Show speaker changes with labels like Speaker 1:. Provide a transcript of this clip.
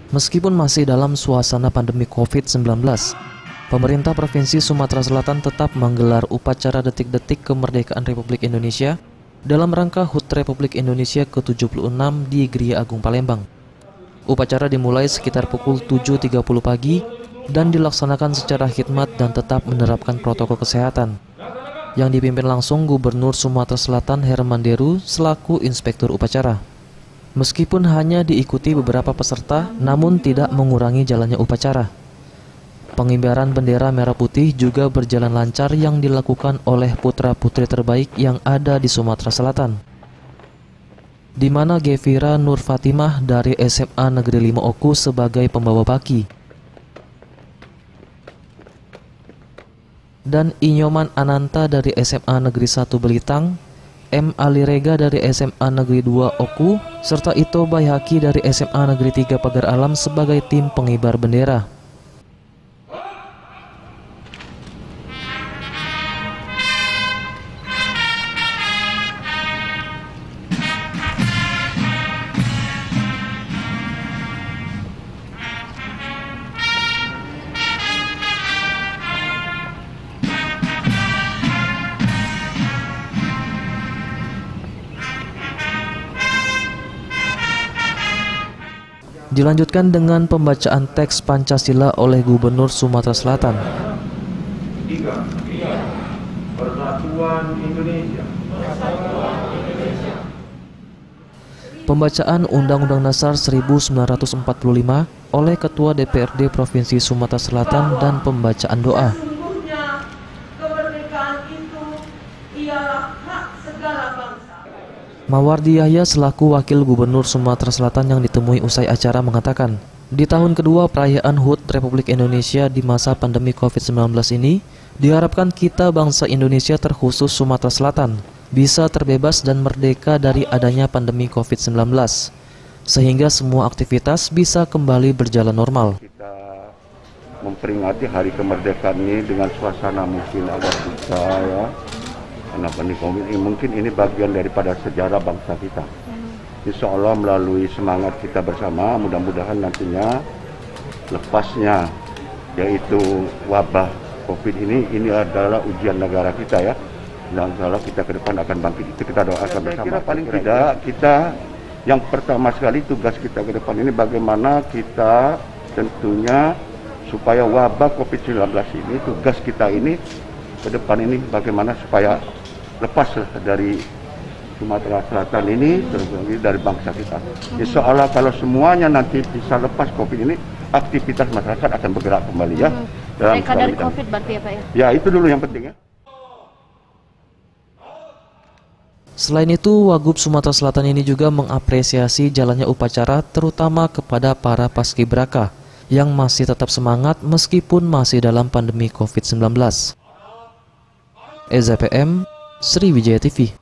Speaker 1: Meskipun masih dalam suasana pandemi COVID-19, pemerintah Provinsi Sumatera Selatan tetap menggelar upacara detik-detik kemerdekaan Republik Indonesia dalam rangka HUT Republik Indonesia ke-76 di Gria Agung Palembang. Upacara dimulai sekitar pukul 7.30 pagi dan dilaksanakan secara khidmat dan tetap menerapkan protokol kesehatan, yang dipimpin langsung Gubernur Sumatera Selatan Herman Deru selaku inspektur upacara. Meskipun hanya diikuti beberapa peserta, namun tidak mengurangi jalannya upacara. Pengibaran bendera merah putih juga berjalan lancar yang dilakukan oleh putra-putri terbaik yang ada di Sumatera Selatan, di mana Gevira Nur Fatimah dari SMA Negeri 5 Oku sebagai pembawa baki, dan Inyoman Ananta dari SMA Negeri 1 Belitang, M. Ali Rega dari SMA Negeri 2 Oku, serta Ito Bayhaki dari SMA Negeri 3 Pagar Alam sebagai tim pengibar bendera. Dilanjutkan dengan pembacaan teks Pancasila oleh Gubernur Sumatera Selatan.
Speaker 2: 3. Persatuan Indonesia.
Speaker 1: Pembacaan Undang-Undang Dasar 1945 oleh Ketua DPRD Provinsi Sumatera Selatan dan pembacaan doa.
Speaker 3: Sesungguhnya kemerdekaan itu ialah hak segala bangsa.
Speaker 1: Mawardi Yahya selaku Wakil Gubernur Sumatera Selatan yang ditemui usai acara mengatakan, di tahun kedua perayaan HUT Republik Indonesia di masa pandemi COVID-19 ini, diharapkan kita bangsa Indonesia terkhusus Sumatera Selatan bisa terbebas dan merdeka dari adanya pandemi COVID-19, sehingga semua aktivitas bisa kembali berjalan normal.
Speaker 2: Kita memperingati hari kemerdekaan ini dengan suasana mungkin agak susah ya. Karena pandemi COVID ini mungkin ini bagian daripada sejarah bangsa kita. Insya Allah melalui semangat kita bersama, mudah-mudahan nantinya lepasnya yaitu wabah COVID ini adalah ujian negara kita ya. Dan insya Allah kita ke depan akan bangkit, itu kita doakan bersama. Saya kira paling tidak kita yang pertama sekali tugas kita ke depan ini bagaimana kita tentunya supaya wabah COVID-19 ini, tugas kita ini ke depan ini bagaimana supaya lepas dari Sumatera Selatan ini, terus dari bangsa kita. Insya Allah kalau semuanya nanti bisa lepas COVID ini, aktivitas masyarakat akan bergerak kembali ya.
Speaker 4: Mereka dari COVID berarti ya Pak ya?
Speaker 2: Ya itu dulu yang penting ya.
Speaker 1: Selain itu, Wagub Sumatera Selatan ini juga mengapresiasi jalannya upacara terutama kepada para paskibraka yang masih tetap semangat meskipun masih dalam pandemi COVID-19. EZPM, Sriwijaya TV.